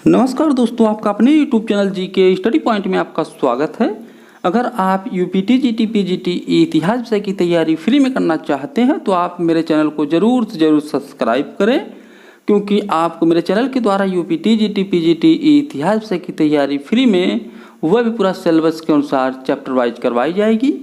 नमस्कार दोस्तों, आपका अपने YouTube चैनल जी के स्टडी पॉइंट में आपका स्वागत है। अगर आप यूपी टीजीटी पीजीटी इतिहास विषय की तैयारी फ्री में करना चाहते हैं तो आप मेरे चैनल को ज़रूर से ज़रूर सब्सक्राइब करें, क्योंकि आपको मेरे चैनल के द्वारा यूपी टीजीटी पीजीटी इतिहास विषय की तैयारी फ्री में वह भी पूरा सिलेबस के अनुसार चैप्टर वाइज करवाई जाएगी।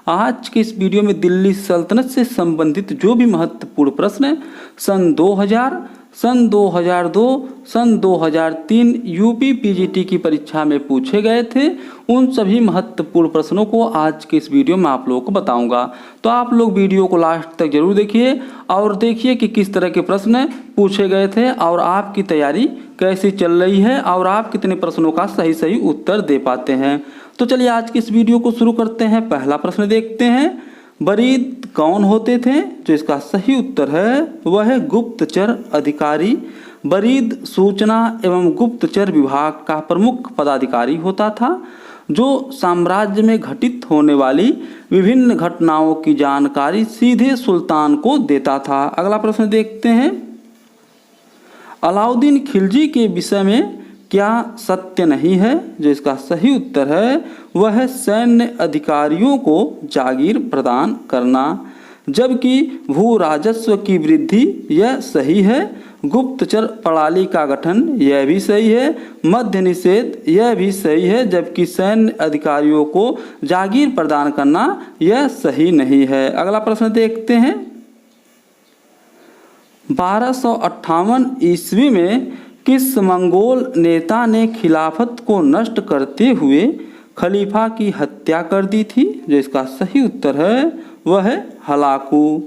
आज के इस वीडियो में दिल्ली सल्तनत से संबंधित जो भी महत्वपूर्ण प्रश्न सन 2000, सन 2002, सन 2003 यूपी पीजीटी की परीक्षा में पूछे गए थे, उन सभी महत्वपूर्ण प्रश्नों को आज के इस वीडियो में आप लोगों को बताऊंगा। तो आप लोग वीडियो को लास्ट तक जरूर देखिए और देखिए कि किस तरह के प्रश्न पूछे गए थे और आपकी तैयारी कैसी चल रही है और आप कितने प्रश्नों का सही सही उत्तर दे पाते हैं। तो चलिए आज की इस वीडियो को शुरू करते हैं। पहला प्रश्न देखते हैं, बरीद कौन होते थे? जो इसका सही उत्तर है वह है गुप्तचर अधिकारी। बरीद सूचना एवं गुप्तचर विभाग का प्रमुख पदाधिकारी होता था, जो साम्राज्य में घटित होने वाली विभिन्न घटनाओं की जानकारी सीधे सुल्तान को देता था। अगला प्रश्न देखते हैं, अलाउद्दीन खिलजी के विषय में क्या सत्य नहीं है? जो इसका सही उत्तर है वह है सैन्य अधिकारियों को जागीर प्रदान करना, जबकि भू राजस्व की वृद्धि यह सही है। गुप्तचर प्रणाली का गठन यह भी सही है। मध्य निषेध यह भी सही है, जबकि सैन्य अधिकारियों को जागीर प्रदान करना यह सही नहीं है। अगला प्रश्न देखते हैं, 1258 ईस्वी में किस मंगोल नेता ने खिलाफत को नष्ट करते हुए खलीफा की हत्या कर दी थी? जो इसका सही उत्तर है वह है हलाकू।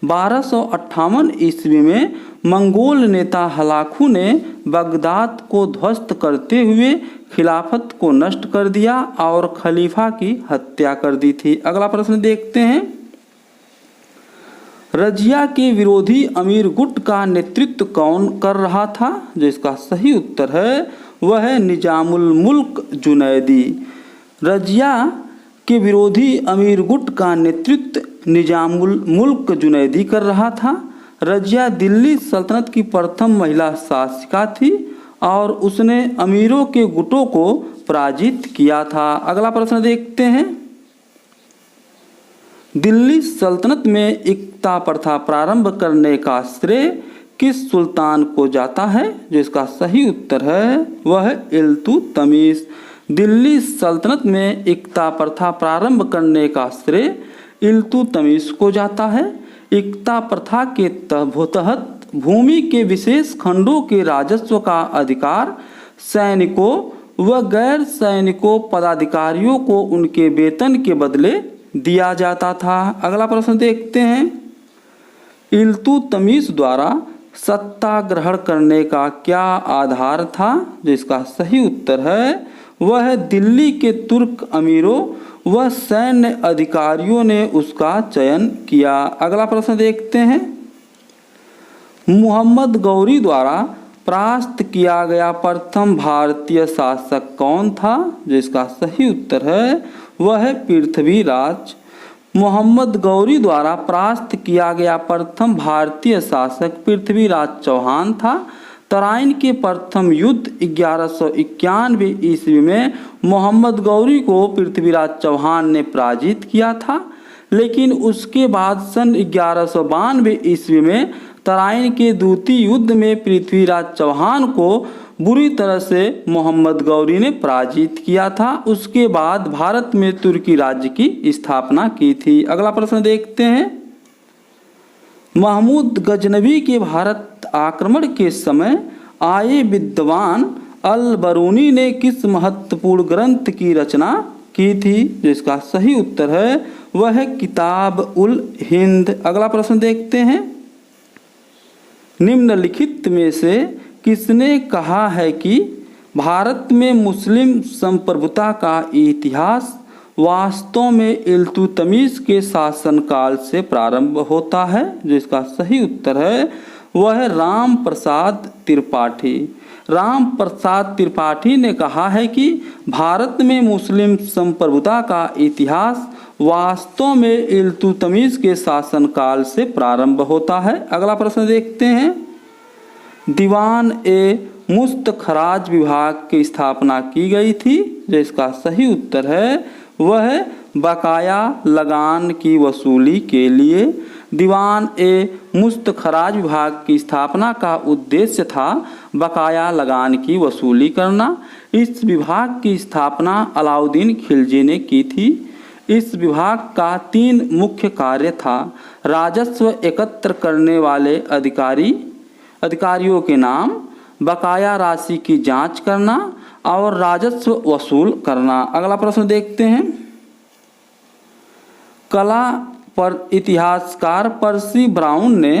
1258 ईस्वी में मंगोल नेता हलाकू ने बगदाद को ध्वस्त करते हुए खिलाफत को नष्ट कर दिया और खलीफा की हत्या कर दी थी। अगला प्रश्न देखते हैं, रजिया के विरोधी अमीर गुट का नेतृत्व कौन कर रहा था? जो इसका सही उत्तर है वह है निजामुल मुल्क जुनैदी। रजिया के विरोधी अमीर गुट का नेतृत्व निजामुल मुल्क जुनैदी कर रहा था। रजिया दिल्ली सल्तनत की प्रथम महिला शासिका थी और उसने अमीरों के गुटों को पराजित किया था। अगला प्रश्न देखते हैं, दिल्ली सल्तनत में एकता प्रथा प्रारंभ करने का श्रेय किस सुल्तान को जाता है? जो इसका सही उत्तर है वह है इल्तुतमिश। दिल्ली सल्तनत में एकता प्रथा प्रारंभ करने का श्रेय इल्तुतमिश को जाता है। एकता प्रथा के तहत भूमि के विशेष खंडों के राजस्व का अधिकार सैनिकों व गैर सैनिकों पदाधिकारियों को उनके वेतन के बदले दिया जाता था। अगला प्रश्न देखते हैं, इल्तुतमिश द्वारा सत्ता ग्रहण करने का क्या आधार था? जो इसका सही उत्तर है वह है दिल्ली के तुर्क अमीरों व सैन्य अधिकारियों ने उसका चयन किया। अगला प्रश्न देखते हैं, मुहम्मद गौरी द्वारा परास्त किया गया प्रथम भारतीय शासक कौन था? जो इसका सही उत्तर है वह है पृथ्वीराज। मोहम्मद गौरी द्वारा परास्त किया गया प्रथम भारतीय शासक पृथ्वीराज चौहान था। तराइन के प्रथम युद्ध 1191 ईस्वी में मोहम्मद गौरी को पृथ्वीराज चौहान ने पराजित किया था, लेकिन उसके बाद सन 1192 ईस्वी में तराइन के द्वितीय युद्ध में पृथ्वीराज चौहान को बुरी तरह से मोहम्मद गौरी ने पराजित किया था। उसके बाद भारत में तुर्की राज्य की स्थापना की थी। अगला प्रश्न देखते हैं, महमूद गजनवी के भारत आक्रमण के समय आए विद्वान अल बरूनी ने किस महत्वपूर्ण ग्रंथ की रचना की थी? जो इसका सही उत्तर है वह है किताब उल हिंद। अगला प्रश्न देखते हैं, निम्नलिखित में से किसने कहा है कि भारत में मुस्लिम संप्रभुता का इतिहास वास्तव में इल्तुतमिश के शासनकाल से प्रारंभ होता है? जो इसका सही उत्तर है वह है राम प्रसाद त्रिपाठी। राम प्रसाद त्रिपाठी ने कहा है कि भारत में मुस्लिम संप्रभुता का इतिहास वास्तव में इल्तुतमिश के शासनकाल से प्रारंभ होता है। अगला प्रश्न देखते हैं, दीवान ए मुस्तखराज विभाग की स्थापना की गई थी? जो इसका सही उत्तर है वह बकाया लगान की वसूली के लिए। दीवान ए मुस्तखराज विभाग की स्थापना का उद्देश्य था बकाया लगान की वसूली करना। इस विभाग की स्थापना अलाउद्दीन खिलजी ने की थी। इस विभाग का 3 मुख्य कार्य था। राजस्व एकत्र करने वाले अधिकारियों के नाम, बकाया राशि की जांच करना और राजस्व वसूल करना। अगला प्रश्न देखते हैं। कला पर इतिहासकार पर्सी ब्राउन ने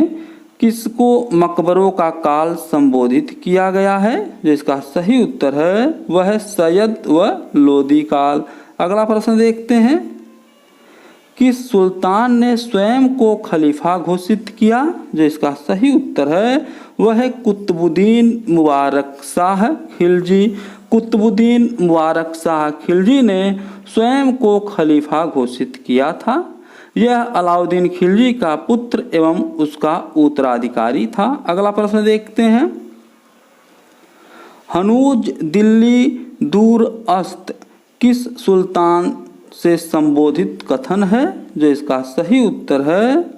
किसको मकबरों का काल संबोधित किया गया है? जो इसका सही उत्तर है वह सैयद व लोदी काल। अगला प्रश्न देखते हैं। किस सुल्तान ने स्वयं को खलीफा घोषित किया? जो इसका सही उत्तर है वह कुतुबुद्दीन मुबारक शाह खिलजी। कुतुबुद्दीन मुबारक शाह खिलजी ने स्वयं को खलीफा घोषित किया था। यह अलाउद्दीन खिलजी का पुत्र एवं उसका उत्तराधिकारी था। अगला प्रश्न देखते हैं। हनूज दिल्ली दूरअस्त किस सुल्तान से संबोधित कथन है? जो इसका सही उत्तर है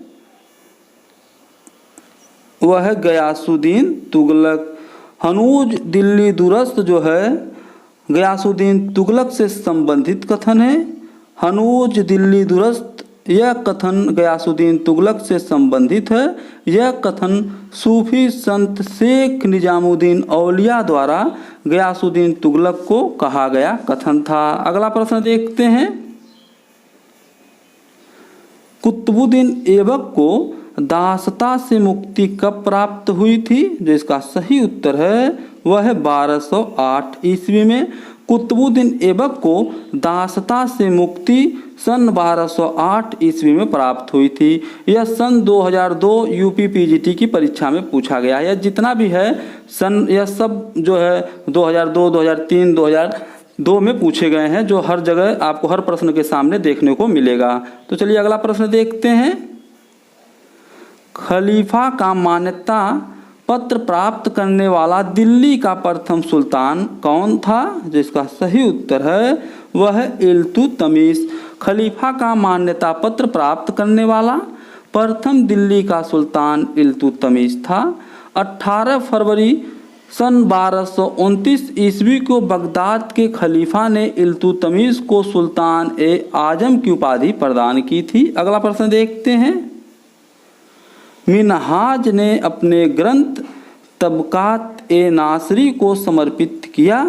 वह गयासुद्दीन तुगलक। हनूज दिल्ली दूरस्थ जो है गयासुद्दीन तुगलक से संबंधित कथन है। हनूज दिल्ली दूरस्थ यह कथन गयासुद्दीन तुगलक से संबंधित है। यह कथन सूफी संत शेख निजामुद्दीन औलिया द्वारा गयासुद्दीन तुगलक को कहा गया कथन था। अगला प्रश्न देखते हैं। कुतुबुद्दीन ऐबक को दासता से मुक्ति कब प्राप्त हुई थी? जो इसका सही उत्तर है वह 1208 ईस्वी में। कुतुबुद्दीन ऐबक को दासता से मुक्ति सन 1208 ईस्वी में प्राप्त हुई थी। यह सन 2002 यूपी पीजीटी की परीक्षा में पूछा गया है। यह जितना भी है यह सब जो है 2002, 2003, 2002 में पूछे गए हैं, जो हर जगह आपको हर प्रश्न के सामने देखने को मिलेगा। तो चलिए अगला प्रश्न देखते हैं। खलीफा का मान्यता पत्र प्राप्त करने वाला दिल्ली का प्रथम सुल्तान कौन था? जिसका सही उत्तर है वह इल्तुतमिश। खलीफा का मान्यता पत्र प्राप्त करने वाला प्रथम दिल्ली का सुल्तान इल्तुतमिश था। 18 फरवरी सन 1229 ईस्वी को बगदाद के खलीफा ने इल्तुतमिश को सुल्तान ए आजम की उपाधि प्रदान की थी। अगला प्रश्न देखते हैं। मिनहाज ने अपने ग्रंथ तबकात ए नासरी को समर्पित किया।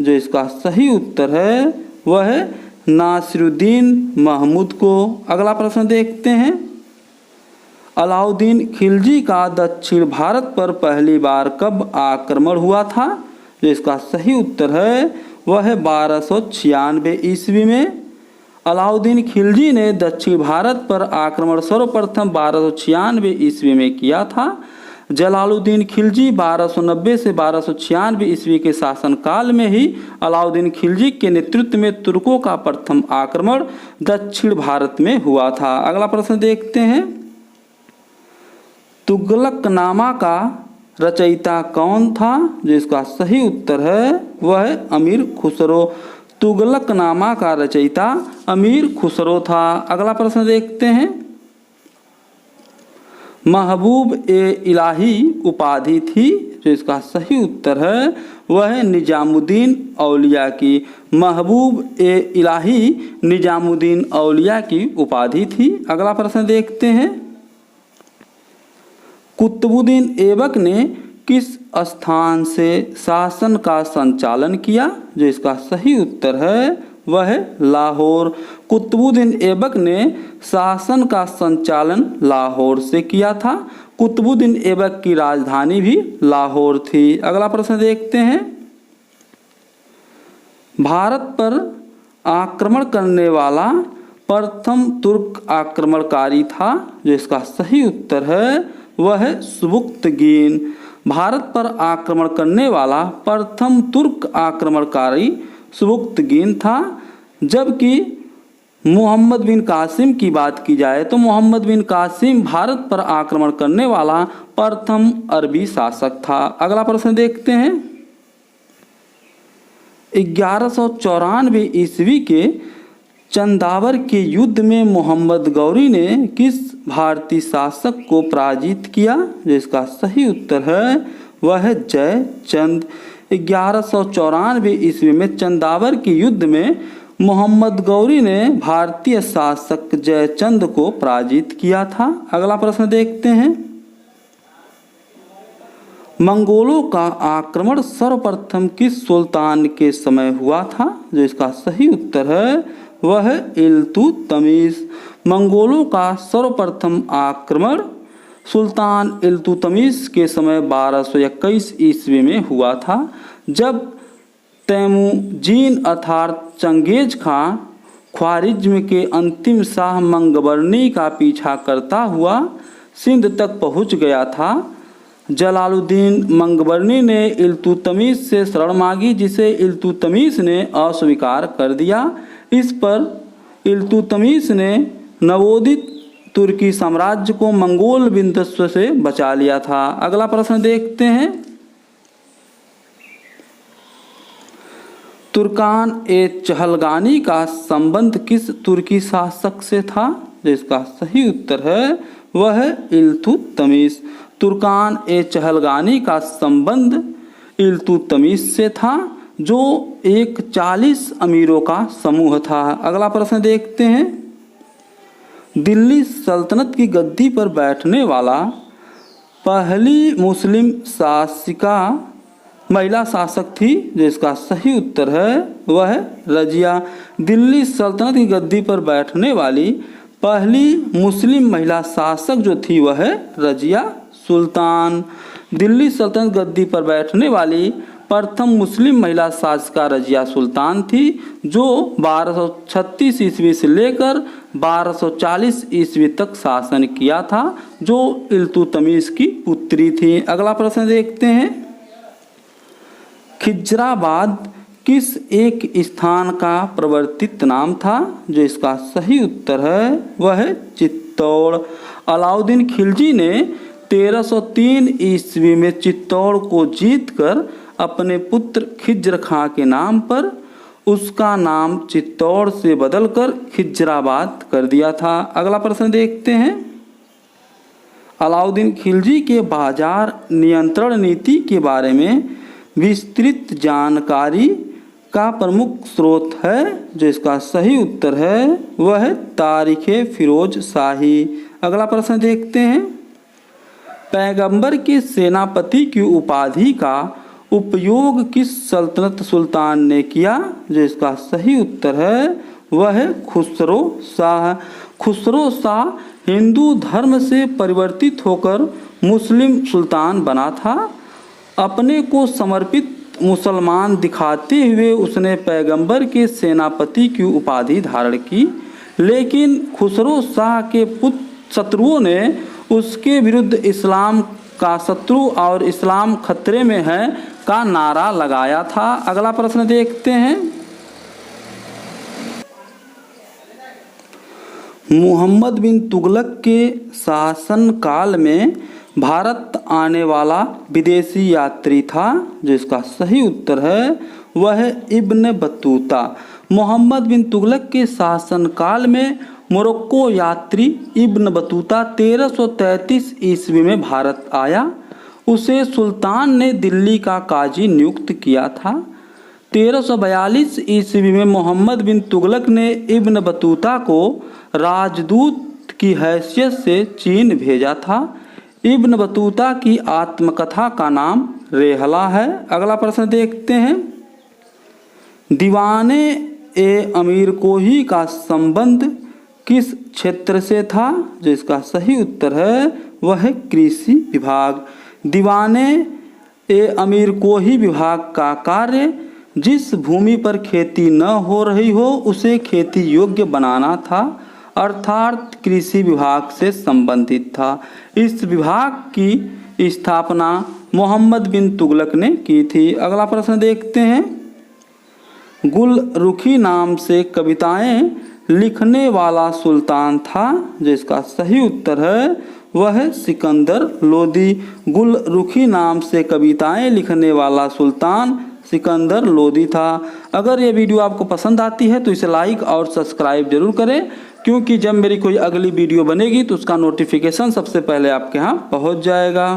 जो इसका सही उत्तर है वह नासिरुद्दीन महमूद को। अगला प्रश्न देखते हैं। अलाउद्दीन खिलजी का दक्षिण भारत पर पहली बार कब आक्रमण हुआ था? जो इसका सही उत्तर है वह 1296 ईस्वी में। अलाउद्दीन खिलजी ने दक्षिण भारत पर आक्रमण सर्वप्रथम 1296 ईस्वी में किया था। जलालुद्दीन खिलजी 1290 से 1296 ईस्वी के शासनकाल में ही अलाउद्दीन खिलजी के नेतृत्व में तुर्कों का प्रथम आक्रमण दक्षिण भारत में हुआ था। अगला प्रश्न देखते हैं। तुगलकनामा का रचयिता कौन था? जो इसका सही उत्तर है वह अमीर खुसरो। तुगलकनामा का रचयिता अमीर खुसरो था। अगला प्रश्न देखते हैं। महबूब ए इलाही उपाधि थी। जो इसका सही उत्तर है वह निजामुद्दीन औलिया की। महबूब ए इलाही निजामुद्दीन औलिया की उपाधि थी। अगला प्रश्न देखते हैं। कुतुबुद्दीन ऐबक ने किस स्थान से शासन का संचालन किया? जो इसका सही उत्तर है वह लाहौर। कुतुबुद्दीन ऐबक ने शासन का संचालन लाहौर से किया था। कुतुबुद्दीन ऐबक की राजधानी भी लाहौर थी। अगला प्रश्न देखते हैं। भारत पर आक्रमण करने वाला प्रथम तुर्क आक्रमणकारी था। जो इसका सही उत्तर है वह सुबुक्तगीन। भारत पर आक्रमण करने वाला प्रथम तुर्क आक्रमणकारी सुबुक्तगीन था। जबकि मोहम्मद बिन कासिम की बात की जाए तो मोहम्मद बिन कासिम भारत पर आक्रमण करने वाला प्रथम अरबी शासक था। अगला प्रश्न देखते हैं। 1194 ईस्वी के चंदावर के युद्ध में मोहम्मद गौरी ने किस भारतीय शासक को पराजित किया? जिसका सही उत्तर है वह है जयचंद। 1194 ईस्वी में चंदावर के युद्ध में मोहम्मद गौरी ने भारतीय शासक जयचंद को पराजित किया था। अगला प्रश्न देखते हैं। मंगोलों का आक्रमण सर्वप्रथम किस सुल्तान के समय हुआ था? जो इसका सही उत्तर है वह है इल्तुतमिश। मंगोलों का सर्वप्रथम आक्रमण सुल्तान इल्तुतमिश के समय 1221 ईस्वी में हुआ था, जब तैमूजीन अर्थात चंगेज खां ख्वारिज्म के अंतिम शाह मंगबरनी का पीछा करता हुआ सिंध तक पहुंच गया था। जलालुद्दीन मंगबरनी ने इल्तुतमिश से शरण मांगी, जिसे इल्तुतमिश ने अस्वीकार कर दिया। इस पर इल्तुतमिश ने नवोदित तुर्की साम्राज्य को मंगोल विध्वंस से बचा लिया था। अगला प्रश्न देखते हैं। तुर्कान ए चहलगानी का संबंध किस तुर्की शासक से था? जिसका सही उत्तर है वह है इल्तुतमिश। तुर्कान ए चहलगानी का संबंध इल्तुतमिश से था, जो एक 40 अमीरों का समूह था। अगला प्रश्न देखते हैं। दिल्ली सल्तनत की गद्दी पर बैठने वाला पहली मुस्लिम शासिका महिला शासक थी? जिसका सही उत्तर है वह है रजिया। दिल्ली सल्तनत की गद्दी पर बैठने वाली पहली मुस्लिम महिला शासक जो थी वह है रजिया सुल्तान। दिल्ली सल्तनत गद्दी पर बैठने वाली प्रथम मुस्लिम महिला शासिका रजिया सुल्तान थी, जो 1236 ईस्वी से लेकर 1240 ईस्वी तक शासन किया था, जो इल्तुतमिश की पुत्री थी। अगला प्रश्न देखते हैं। खिजराबाद किस एक स्थान का प्रवर्तित नाम था? जो इसका सही उत्तर है वह है चित्तौड़। अलाउद्दीन खिलजी ने 1303 ईस्वी में चित्तौड़ को जीतकर अपने पुत्र खिज्र खां के नाम पर उसका नाम चित्तौड़ से बदलकर खिजराबाद कर दिया था। अगला प्रश्न देखते हैं। अलाउद्दीन खिलजी के बाजार नियंत्रण नीति के बारे में विस्तृत जानकारी का प्रमुख स्रोत है? जो इसका सही उत्तर है वह है तारीखे फिरोज शाही। अगला प्रश्न देखते हैं। पैगंबर के सेनापति की उपाधि का उपयोग किस सल्तनत सुल्तान ने किया? जो इसका सही उत्तर है वह है खुसरो शाह। खुसरो शाह हिंदू धर्म से परिवर्तित होकर मुस्लिम सुल्तान बना था। अपने को समर्पित मुसलमान दिखाते हुए उसने पैगंबर के सेनापति की उपाधि धारण की, लेकिन खुसरो शाह के पुत्र शत्रुओं ने उसके विरुद्ध इस्लाम का शत्रु और इस्लाम खतरे में है का नारा लगाया था। अगला प्रश्न देखते हैं। मोहम्मद बिन तुगलक के शासन काल में भारत आने वाला विदेशी यात्री था? जिसका सही उत्तर है वह है इब्न बतूता। मोहम्मद बिन तुगलक के शासन काल में मोरक्को यात्री इब्न बतूता 1333 ईस्वी में भारत आया। उसे सुल्तान ने दिल्ली का काजी नियुक्त किया था। 1342 ईस्वी में मोहम्मद बिन तुगलक ने इब्न बतूता को राजदूत की हैसियत से चीन भेजा था। इब्न बतूता की आत्मकथा का नाम रेहला है। अगला प्रश्न देखते हैं। दीवाने ए अमीर कोही का संबंध किस क्षेत्र से था? जिसका सही उत्तर है वह है कृषि विभाग। दीवाने ए अमीर कोही विभाग का कार्य जिस भूमि पर खेती न हो रही हो उसे खेती योग्य बनाना था, अर्थात कृषि विभाग से संबंधित था। इस विभाग की स्थापना मोहम्मद बिन तुगलक ने की थी। अगला प्रश्न देखते हैं। गुलरुखी नाम से कविताएं लिखने वाला सुल्तान था? जिसका सही उत्तर है वह है सिकंदर लोदी। गुलरुखी नाम से कविताएं लिखने वाला सुल्तान सिकंदर लोदी था। अगर ये वीडियो आपको पसंद आती है तो इसे लाइक और सब्सक्राइब जरूर करें, क्योंकि जब मेरी कोई अगली वीडियो बनेगी तो उसका नोटिफिकेशन सबसे पहले आपके यहाँ पहुँच जाएगा।